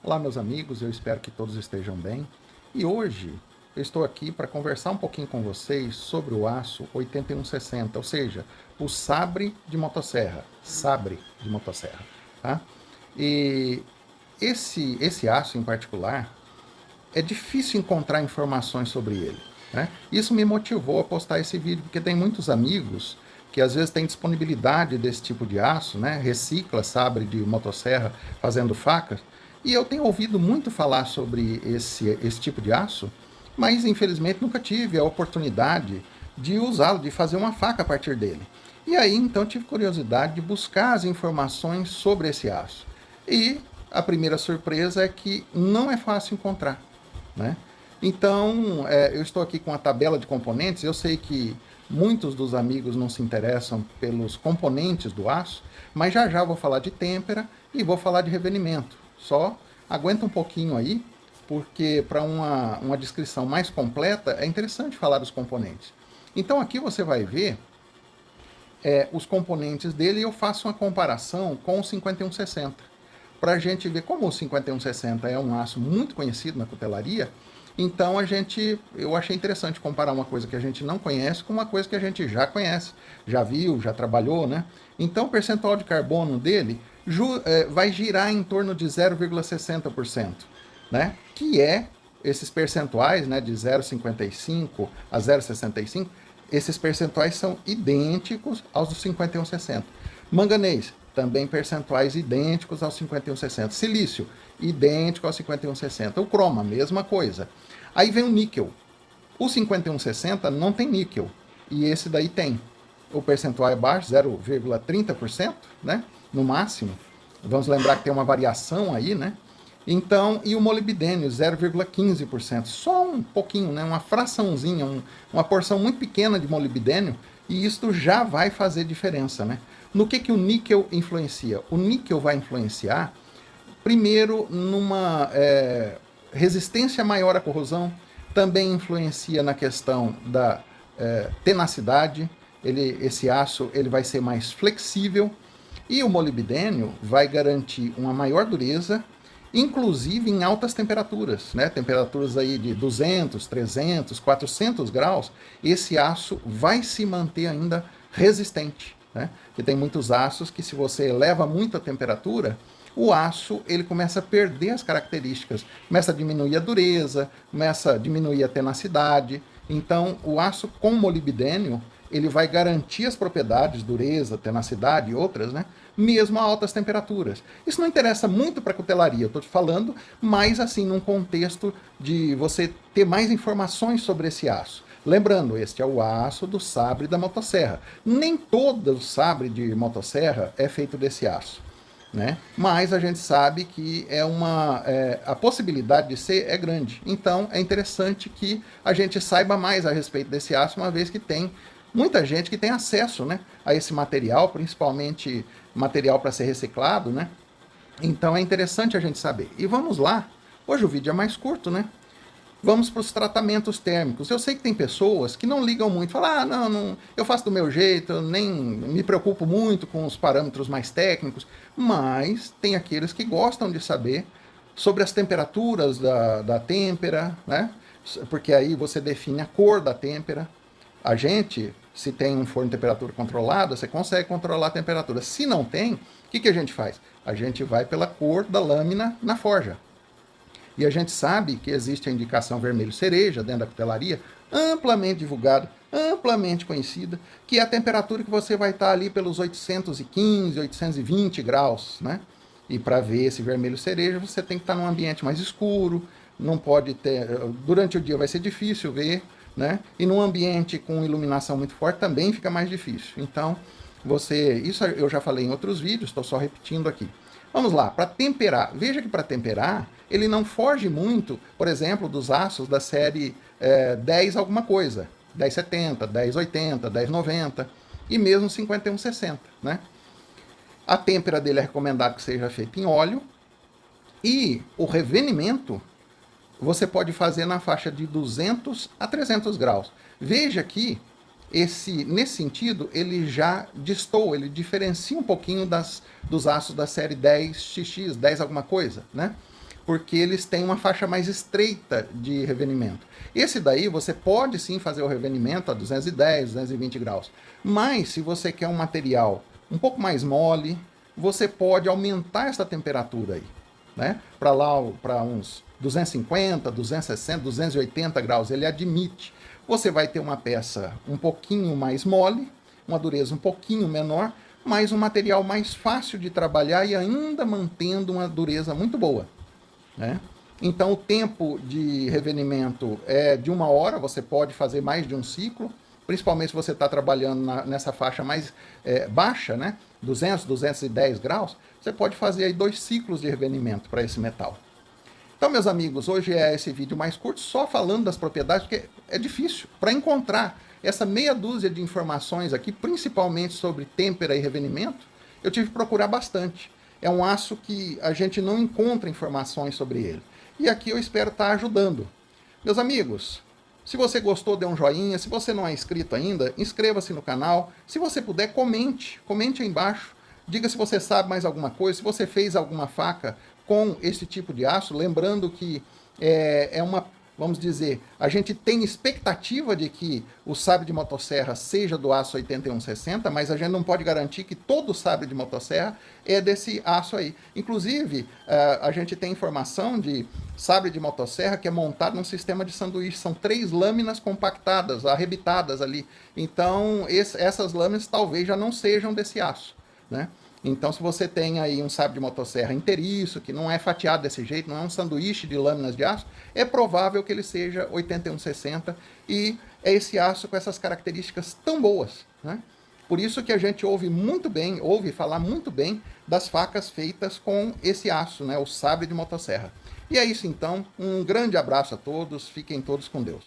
Olá, meus amigos, eu espero que todos estejam bem. E hoje eu estou aqui para conversar um pouquinho com vocês sobre o aço 8160, ou seja, o sabre de motosserra, tá? E esse aço em particular, é difícil encontrar informações sobre ele, né? Isso me motivou a postar esse vídeo, porque tem muitos amigos que às vezes têm disponibilidade desse tipo de aço, né? Recicla sabre de motosserra fazendo facas, e eu tenho ouvido muito falar sobre esse tipo de aço, mas infelizmente nunca tive a oportunidade de usá-lo, de fazer uma faca a partir dele. E aí então tive curiosidade de buscar as informações sobre esse aço. E a primeira surpresa é que não é fácil encontrar, né? Então, eu estou aqui com a tabela de componentes. Eu sei que muitos dos amigos não se interessam pelos componentes do aço, mas já já vou falar de têmpera e vou falar de revenimento. Só aguenta um pouquinho aí, porque para uma descrição mais completa é interessante falar dos componentes. Então aqui você vai ver os componentes dele, e eu faço uma comparação com o 5160, para a gente ver como o 5160 é um aço muito conhecido na cutelaria. Então eu achei interessante comparar uma coisa que a gente não conhece com uma coisa que a gente já conhece, já viu, já trabalhou, né? Então o percentual de carbono dele vai girar em torno de 0,60%, né? Que é esses percentuais, né, de 0,55 a 0,65, esses percentuais são idênticos aos do 5160. Manganês, também percentuais idênticos ao 5160. Silício, idêntico ao 5160. O croma, mesma coisa. Aí vem o níquel. O 5160 não tem níquel, e esse daí tem. O percentual é baixo, 0,30%, né? No máximo. Vamos lembrar que tem uma variação aí, né? Então, e o molibdênio, 0,15%. Só um pouquinho, né? Uma fraçãozinha, uma porção muito pequena de molibdênio, e isto já vai fazer diferença, né? No que o níquel influencia? O níquel vai influenciar, primeiro, numa resistência maior à corrosão, também influencia na questão da tenacidade. Esse aço ele vai ser mais flexível, e o molibdênio vai garantir uma maior dureza, inclusive em altas temperaturas, né? Temperaturas aí de 200, 300, 400 graus, esse aço vai se manter ainda resistente, né? Porque tem muitos aços que, se você eleva muito a temperatura, o aço ele começa a perder as características, começa a diminuir a dureza, começa a diminuir a tenacidade. Então, o aço com molibdênio ele vai garantir as propriedades, dureza, tenacidade e outras, né? Mesmo a altas temperaturas. Isso não interessa muito para a cutelaria, eu estou te falando, mas assim, num contexto de você ter mais informações sobre esse aço. Lembrando, este é o aço do sabre da motosserra. Nem todo o sabre de motosserra é feito desse aço, né? Mas a gente sabe que a possibilidade de ser é grande. Então é interessante que a gente saiba mais a respeito desse aço, uma vez que tem muita gente que tem acesso, né, a esse material, principalmente material para ser reciclado, né? Então é interessante a gente saber. E vamos lá. Hoje o vídeo é mais curto, né? Vamos para os tratamentos térmicos. Eu sei que tem pessoas que não ligam muito, falam, não, eu faço do meu jeito, eu nem me preocupo muito com os parâmetros mais técnicos, mas tem aqueles que gostam de saber sobre as temperaturas da têmpera, né? Porque aí você define a cor da têmpera. A gente, se tem um forno de temperatura controlada, você consegue controlar a temperatura. Se não tem, o que a gente faz? A gente vai pela cor da lâmina na forja. E a gente sabe que existe a indicação vermelho cereja dentro da cutelaria, amplamente divulgada, amplamente conhecida, que é a temperatura que você vai estar ali pelos 815, 820 graus, né? E para ver esse vermelho cereja, você tem que estar num ambiente mais escuro, não pode ter... Durante o dia vai ser difícil ver, né? E num ambiente com iluminação muito forte também fica mais difícil. Então, isso eu já falei em outros vídeos, estou só repetindo aqui. Vamos lá, para temperar. Veja que para temperar, ele não foge muito, por exemplo, dos aços da série 10 alguma coisa. 1070, 1080, 1090 e mesmo 5160, né? A têmpera dele é recomendado que seja feita em óleo, e o revenimento você pode fazer na faixa de 200 a 300 graus. Veja que nesse sentido, ele já destoa, ele diferencia um pouquinho dos aços da série 10XX, 10 alguma coisa, né? porque eles têm uma faixa mais estreita de revenimento. Esse daí você pode sim fazer o revenimento a 210, 220 graus, mas se você quer um material um pouco mais mole, você pode aumentar essa temperatura aí, né? Para lá, para uns 250, 260, 280 graus, ele admite. Você vai ter uma peça um pouquinho mais mole, uma dureza um pouquinho menor, mas um material mais fácil de trabalhar e ainda mantendo uma dureza muito boa, né? Então o tempo de revenimento é de 1 hora, você pode fazer mais de um ciclo, principalmente se você está trabalhando nessa faixa mais baixa, né? 200, 210 graus, você pode fazer aí 2 ciclos de revenimento para esse metal. Então, meus amigos, hoje é esse vídeo mais curto, só falando das propriedades, porque é difícil. Para encontrar essa meia dúzia de informações aqui, principalmente sobre têmpera e revenimento, eu tive que procurar bastante. É um aço que a gente não encontra informações sobre ele. E aqui eu espero estar ajudando. Meus amigos, se você gostou, dê um joinha. Se você não é inscrito ainda, inscreva-se no canal. Se você puder, comente. Comente aí embaixo. Diga se você sabe mais alguma coisa, se você fez alguma faca com esse tipo de aço. Lembrando que vamos dizer, a gente tem expectativa de que o sabre de motosserra seja do aço 8160, mas a gente não pode garantir que todo sabre de motosserra é desse aço aí. Inclusive, a gente tem informação de sabre de motosserra que é montado num sistema de sanduíche. São 3 lâminas compactadas, arrebitadas ali. Então, essas lâminas talvez já não sejam desse aço, né? Então, se você tem aí um sabre de motosserra inteiriço, que não é fatiado desse jeito, não é um sanduíche de lâminas de aço, é provável que ele seja 8160 e é esse aço com essas características tão boas, né? Por isso que a gente ouve falar muito bem das facas feitas com esse aço, né? O sabre de motosserra. E é isso então, um grande abraço a todos, fiquem todos com Deus.